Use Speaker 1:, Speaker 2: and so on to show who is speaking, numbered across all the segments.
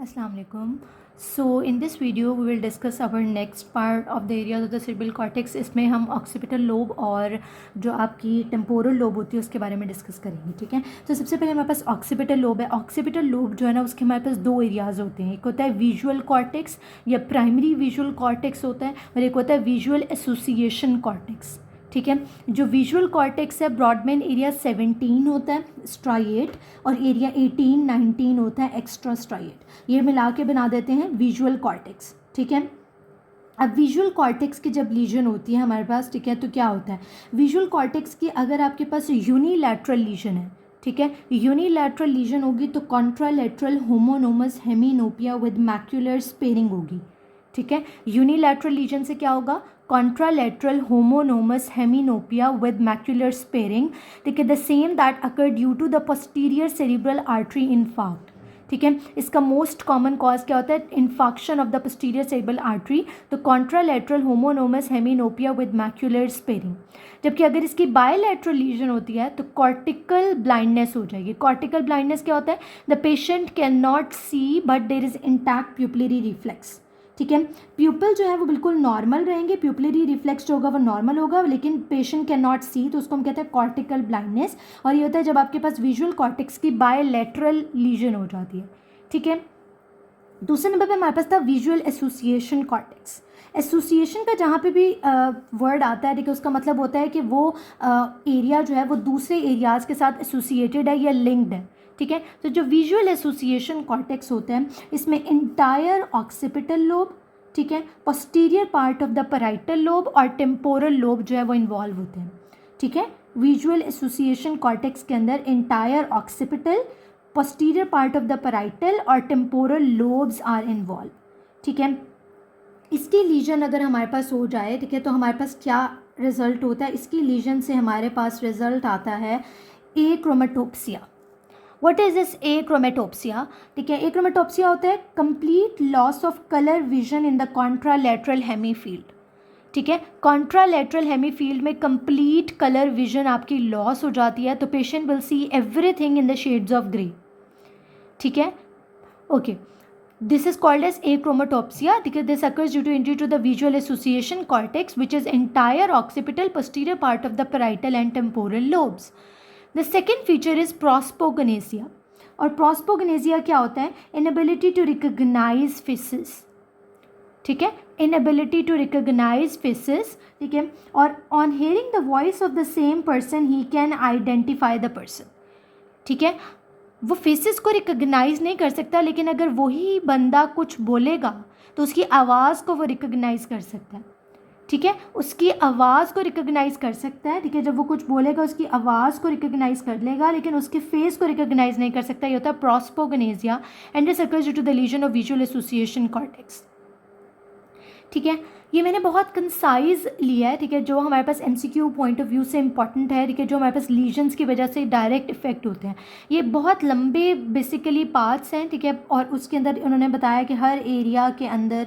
Speaker 1: Assalamu alaikum. So in this video we will discuss our next part of the areas of the cerebral cortex. इसमें हम occipital lobe और जो आपकी temporal lobe होती है उसके बारे में डिस्कस करेंगे. ठीक है. तो सबसे पहले हमारे पास ऑक्सीपिटल लोब है. ऑक्सीपिटल लोब जो है ना उसके हमारे पास दो एरियाज़ होते हैं. एक होता है विजुअल कॉर्टेक्स या प्राइमरी विजुअल कॉर्टेक्स होता है और एक होता है विजुअल एसोसिएशन कॉर्टेक्स. ठीक है. जो विजुअल कॉर्टेक्स है ब्रॉडबैंड एरिया 17 होता है स्ट्राइएट और एरिया 18-19 होता है एक्स्ट्रा स्ट्राइएट. ये मिला के बना देते हैं विजुअल कॉर्टेक्स. ठीक है. अब विजुअल कॉर्टेक्स की जब लीजन होती है हमारे पास, ठीक है, तो क्या होता है विजुअल कॉर्टेक्स की अगर आपके पास यूनिलैटरल लीजन है, ठीक है, यूनिलैटरल लीजन होगी तो कॉन्ट्रालैटरल होमोनोमस हेमिनोपिया विद मैक्यूलर स्पेरिंग होगी. ठीक है. यूनिलैटरल लीजन से क्या होगा contralateral homonomous heminopia with macular sparing. ठीक है. the same that occur due to the posterior cerebral artery infarct. ठीक है. इसका मोस्ट कॉमन कॉज क्या होता है infarction of the posterior cerebral artery. तो कॉन्ट्रालैटरल होमोनोमस हेमिनोपिया विद मैक्यूलर स्पेरिंग. जबकि अगर इसकी बायलैटरल लीजन होती है तो कॉर्टिकल ब्लाइंडनेस हो जाएगी. कॉर्टिकल ब्लाइंडनेस क्या होता है the patient can not see but there is intact pupillary reflex. ठीक है. प्यूपल जो है वो बिल्कुल नॉर्मल रहेंगे, प्यूपिलरी रिफ्लेक्स जो होगा वो नॉर्मल होगा, लेकिन पेशेंट कैन नॉट सी तो उसको हम कहते हैं कॉर्टिकल ब्लाइंडनेस. और ये होता है जब आपके पास विजुअल कॉर्टेक्स की बायलैटरल लीजन हो जाती है. ठीक है. दूसरे नंबर पे हमारे पास था विजुअल एसोसिएशन कॉर्टेक्स. एसोसिएशन का जहाँ पे भी वर्ड आता है, देखिए उसका मतलब होता है कि वो एरिया जो है वो दूसरे एरियाज़ के साथ एसोसिएटेड है या लिंक्ड है. ठीक है. तो जो विजुअल एसोसिएशन कॉर्टेक्स होते हैं इसमें इंटायर ऑक्सीपिटल लोब, ठीक है, posterior part of the parietal lobe और टेम्पोरल लोब जो है वो इन्वॉल्व होते हैं. ठीक है. विजुअल एसोसिएशन कॉर्टेक्स के अंदर entire occipital, posterior part of the parietal और टेम्पोरल लोब्स आर इन्वॉल्व. ठीक है. इसकी लीजन अगर हमारे पास हो जाए, ठीक है, तो हमारे पास क्या रिजल्ट होता है. इसकी लीजन से हमारे पास रिजल्ट आता है achromatopsia. What is this achromatopsia. ठीक है. एक्रोमेटोप्सिया होता है complete loss of colour vision in the contralateral hemifield. ठीक है. कॉन्ट्रालैटरल हेमीफील्ड में कंप्लीट कलर विजन आपकी लॉस हो जाती है तो patient will see everything in the shades of grey. ठीक है. Okay. This is called as achromatopsia. ठीक है. This occurs due to injury to the visual association cortex which is entire occipital, posterior part of the parietal and temporal lobes. The second feature is prosopagnosia. और prosopagnosia क्या होता है inability to recognise faces. ठीक है. Inability to recognise faces. ठीक है. और on hearing the voice of the same person he can identify the person. ठीक है. वो फेसेस को रिकॉग्नाइज नहीं कर सकता लेकिन अगर वही बंदा कुछ बोलेगा तो उसकी आवाज़ को वो रिकॉग्नाइज कर सकता है. ठीक है. उसकी आवाज़ को रिकॉग्नाइज कर सकता है. ठीक है. जब वो कुछ बोलेगा उसकी आवाज़ को रिकॉग्नाइज कर लेगा लेकिन उसके फेस को रिकॉग्नाइज नहीं कर सकता. ये होता है prosopagnosia and this occurs due to the lesion of visual association cortex. ठीक है. ये मैंने बहुत कंसाइज लिया है. ठीक है. जो हमारे पास एमसीक्यू पॉइंट ऑफ व्यू से इंपॉर्टेंट है. ठीक है. जो हमारे पास लीजन्स की वजह से डायरेक्ट इफेक्ट होते हैं. ये बहुत लंबे बेसिकली पार्ट्स हैं. ठीक है. और उसके अंदर उन्होंने बताया कि हर एरिया के अंदर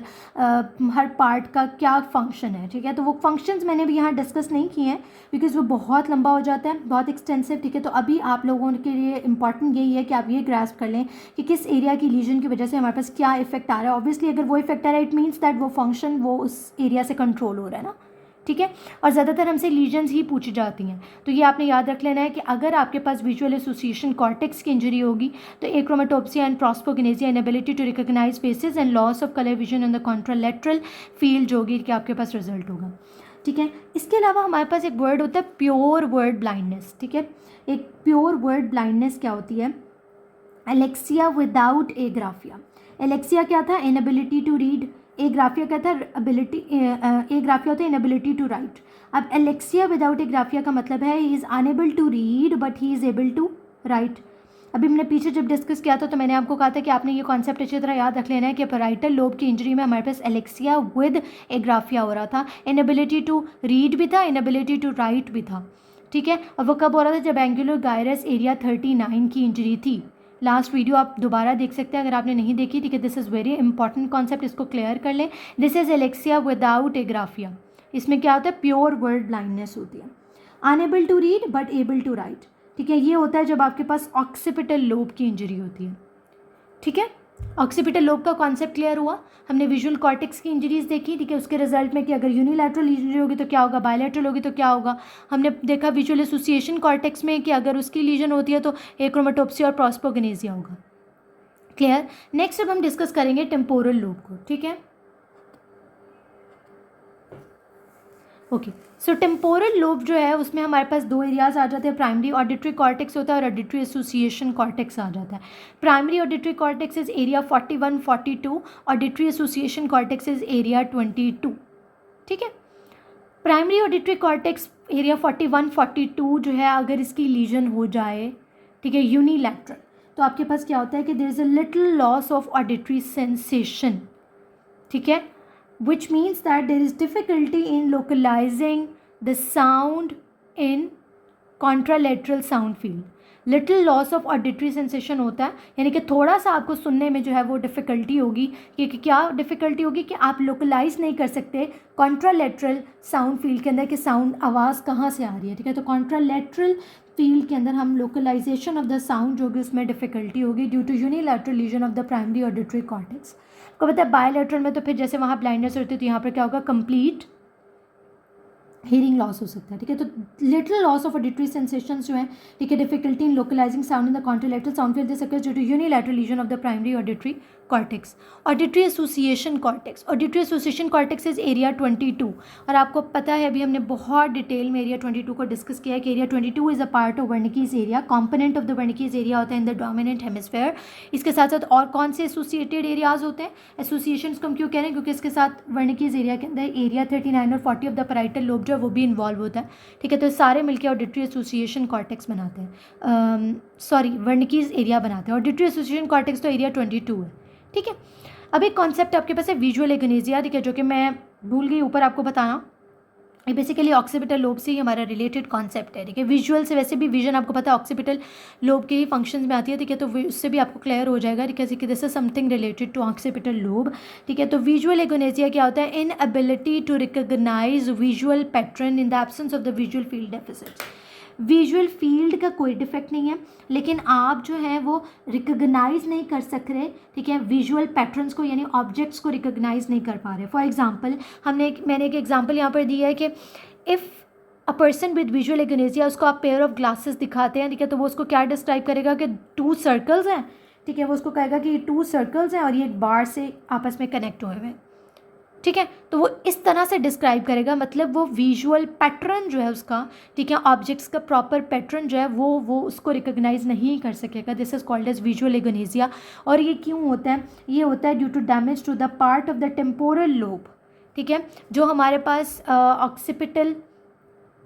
Speaker 1: हर पार्ट का क्या फंक्शन है. ठीक है. तो वो फंक्शंस मैंने भी यहाँ डिस्कस नहीं किए हैं बिकॉज वो बहुत लंबा हो जाता है, बहुत एक्सटेंसिव. ठीक है. तो अभी आप लोगों के लिए इंपॉर्टेंट यही है कि आप ये ग्रास्प कर लें कि किस एरिया की लीजन की वजह से हमारे पास क्या इफेक्ट आ रहा है. ऑब्वियसली अगर वो इफेक्ट आ रहा है इट मीन्स दैट वो फंक्शन वो उस एरिया से कंट्रोल हो रहा है ना. ठीक है. और ज़्यादातर हमसे लीजन्स ही पूछी जाती हैं. तो ये आपने याद रख लेना है कि अगर आपके पास विजुअल एसोसिएशन कॉर्टेक्स की इंजरी होगी तो achromatopsia and prosopagnosia, inability to recognise faces and loss of colour vision in the contralateral field जो होगी कि आपके पास रिजल्ट होगा. ठीक है. इसके अलावा हमारे पास एक वर्ड होता है प्योर वर्ड ब्लाइंडनेस. ठीक है. एक प्योर वर्ड ब्लाइंडनेस क्या होती है एलेक्सिया विदाउट एग्राफिया. एलेक्सिया क्या था इनएबिलिटी टू रीड. एग्राफिया क्या था एबिलिटी. एग्राफिया होता है इनएबिलिटी टू राइट. अब एलेक्सिया विदाउट एग्राफिया का मतलब है he is unable to read but he is able to write. अभी मैंने पीछे जब डिस्कस किया था तो मैंने आपको कहा था कि आपने ये कॉन्सेप्ट अच्छी तरह याद रख लेना है कि पैराइटल लोब की इंजरी में हमारे पास एलेक्सिया विद एग्राफिया हो रहा था. इनएबिलिटी टू रीड भी था, इनएबिलिटी टू राइट भी था. ठीक है. और वो कब हो रहा था जब एंगुलर गायरस एरिया 39 की इंजरी थी. लास्ट वीडियो आप दोबारा देख सकते हैं अगर आपने नहीं देखी. ठीक है. This is very important concept, इसको क्लियर कर लें. This is alexia without agraphia. इसमें क्या होता है प्योर वर्ड ब्लाइंडनेस होती है. Unable to read but able to write. ठीक है. ये होता है जब आपके पास ऑक्सीपिटल लोब की इंजरी होती है. ठीक है. ऑक्सीपिटल लोब का कॉन्सेप्ट क्लियर हुआ। हमने विजुअल कॉर्टेक्स की इंजरीज देखी, ठीक है, उसके रिजल्ट में कि अगर यूनिलैटरल इंजरी होगी तो क्या होगा, बायलैटरल होगी तो क्या होगा। हमने देखा विजुअल एसोसिएशन कॉर्टेक्स में कि अगर उसकी लीजन होती है तो एक्रोमेटोप्सी और प्रॉस्पोगनेसिया होगा। क्लियर। नेक्स्ट अब हम डिस्कस करेंगे टेम्पोरल लोब को, ठीक है। ओके, सो टेम्पोरल लोब जो है उसमें हमारे पास दो एरियाज आ जाते हैं, प्राइमरी ऑडिटरी कॉर्टेक्स होता है और ऑडिटरी एसोसिएशन कॉर्टेक्स आ जाता है। Primary auditory cortex is area 41, 42, auditory association cortex is area 22, ठीक है। प्राइमरी ऑडिटरी कॉर्टेक्स एरिया 41, 42 जो है अगर इसकी लीजन हो जाए, ठीक है, यूनिलैटरल, तो आपके पास क्या होता है कि there is a little loss of auditory sensation, ठीक है, which means that there is difficulty in localizing the sound in contralateral sound field. Little loss of auditory sensation होता है, यानी कि थोड़ा सा आपको सुनने में जो है वो डिफ़िकल्टी होगी। कि क्या डिफ़िकल्टी होगी कि आप लोकलाइज नहीं कर सकते कॉन्ट्रालेटरल साउंड फील्ड के अंदर कि साउंड आवाज़ कहाँ से आ रही है, ठीक है। तो कॉन्ट्रालेटरल फील्ड के अंदर हम लोकलाइजेशन ऑफ द साउंड जो होगी उसमें डिफ़िकल्टी होगी due to unilateral lesion of the primary auditory cortex. को पता है बायलैटरल में तो फिर जैसे वहाँ ब्लाइंडनेस होती है तो यहाँ पर क्या होगा, कंप्लीट हियरिंग लॉस हो सकता है, ठीक है। तो little loss of auditory sensations जो है, ठीक है, difficulty in localising sound in the contralateral sound field this occurs due to unilateral lesion of the primary auditory cortex. Auditory association cortex, auditory association cortex is area 22, और आपको पता है अभी हमने बहुत डिटेल में एरिया 22 को डिस्कस किया है कि area 22 is a part of Wernicke's area, component of the Wernicke's area होता है इन द डोमिनेंट हेमिस्फेयर। इसके साथ साथ और कौन से एसोसिएटेड एरियाज होते हैं, एसोसिएशन को हम क्यों कह रहे हैं, क्योंकि इसके साथ वर्निकीज एरिया के अंदर एरिया 39 और 40 ऑफ द पैराइटल लोब जो है वो भी इन्वॉल्व होता है, ठीक है। तो सारे मिलकर ऑडिटरी एसोसिएशन कॉर्टेक्स बनाते हैं, सॉरी वर्निकीज एरिया बनाते हैं। ऑडिटरी एसोसिएशन कॉर्टेक्स तो एरिया 22 है, ठीक है। अब एक कॉन्सेप्ट आपके पास है विजुअल एगनेसिया, ठीक है, जो कि मैं भूल गई ऊपर आपको बताना। ये बेसिकली ऑक्सीपिटल लोब से ही हमारा रिलेटेड कॉन्सेप्ट है, ठीक है। विजुअल से वैसे भी विजन आपको पता है ऑक्सीपिटल लोब के ही फंक्शंस में आती है, ठीक है, तो उससे भी आपको क्लियर हो जाएगा, ठीक है, this is something related to occipital lobe, ठीक है। तो विजुअल एगनेसिया क्या होता है, inability to recognise visual pattern in the absence of the visual field deficit. Visual field का कोई डिफेक्ट नहीं है, लेकिन आप जो है वो रिकॉग्नाइज नहीं कर सक रहे, ठीक है, विजुअल पैटर्न्स को, यानी ऑब्जेक्ट्स को रिकॉग्नाइज नहीं कर पा रहे। फॉर एग्जांपल मैंने एक एग्जांपल यहाँ पर दिया है कि if a person with visual agnosia, उसको आप पेयर ऑफ ग्लासेस दिखाते हैं, ठीक है, तो वो उसको क्या डिस्क्राइब करेगा कि 2 सर्कल्स हैं, ठीक है, वो उसको कहेगा कि ये 2 सर्कल्स हैं और ये एक बार से आपस में कनेक्ट हुए हैं, ठीक है। तो वो इस तरह से डिस्क्राइब करेगा, मतलब वो विजुअल पैटर्न जो है उसका, ठीक है, ऑब्जेक्ट्स का प्रॉपर पैटर्न जो है वो उसको रिकॉग्नाइज नहीं कर सकेगा। This is called as visual agnosia. और ये क्यों होता है, ये होता है due to damage to the part of the temporal lobe, ठीक है, जो हमारे पास ऑक्सीपिटल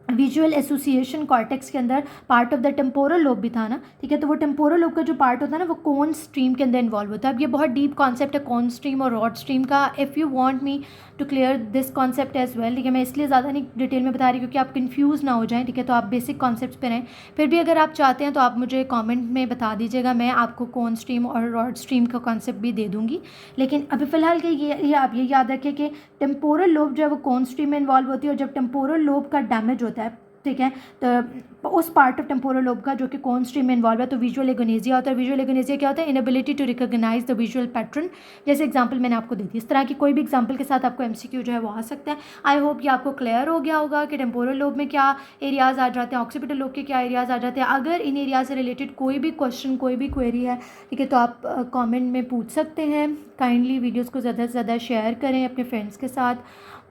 Speaker 1: विजुअल एसोसिएशन कॉर्टेक्स के अंदर part of the temporal lobe भी था ना, ठीक है। तो वो टेम्पोरल लोब का जो पार्ट होता है ना वो कोन स्ट्रीम के अंदर इन्वॉल्व होता है। अब ये बहुत डीप कॉन्सेप्ट है कोन स्ट्रीम और रॉड स्ट्रीम का। If you want me to clear this concept as well, ठीक है, मैं इसलिए ज़्यादा नहीं डिटेल में बता रही क्योंकि आप कंफ्यूज ना हो जाएं, ठीक है। तो आप बेसिक कॉन्सेप्ट्स पे रहें। फिर भी अगर आप चाहते हैं तो आप मुझे कॉमेंट में बता दीजिएगा, मैं आपको कोन स्ट्रीम और रॉड स्ट्रीम का कॉन्सेप्ट भी दे दूँगी। लेकिन अभी फ़िलहाल के ये आप ये याद रखें कि टेम्पोरल लोब जो है वो कोन स्ट्रीम में इन्वॉल्व होती है, और जब टेम्पोरल लोब का डैमेज होता है, ठीक है, तो उस पार्ट ऑफ टेम्पोरल लोब का जो कि कोन स्ट्रीम में इन्वॉल्व है, तो विजुअल एगनेसिया होता है। विजुअल एगनेसिया क्या होता है, inability to recognize the visual pattern. जैसे एग्जांपल मैंने आपको दी थी, इस तरह की कोई भी एग्जांपल के साथ आपको एमसीक्यू जो है वो आ सकता है। आई होप ये आपको क्लियर हो गया होगा कि टेम्पोरल लोब में क्या एरियाज आ जाते हैं, ऑक्सीपिटल लोब के क्या एरियाज आ जाते हैं। अगर इन एरिया से रिलेटेड कोई भी क्वेश्चन, कोई भी क्वेरी है, ठीक है, तो आप कॉमेंट में पूछ सकते हैं। काइंडली वीडियोज़ को ज़्यादा से ज़्यादा शेयर करें अपने फ्रेंड्स के साथ,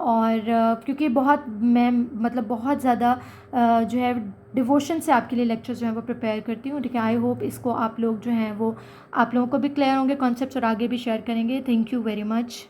Speaker 1: और क्योंकि मैं मतलब बहुत ज़्यादा जो है डिवोशन से आपके लिए लेक्चर्स जो हैं वो प्रिपेयर करती हूँ, ठीक है। आई होप इसको आप लोग जो हैं वो आप लोगों को भी क्लियर होंगे कॉन्सेप्ट्स और आगे भी शेयर करेंगे। Thank you very much.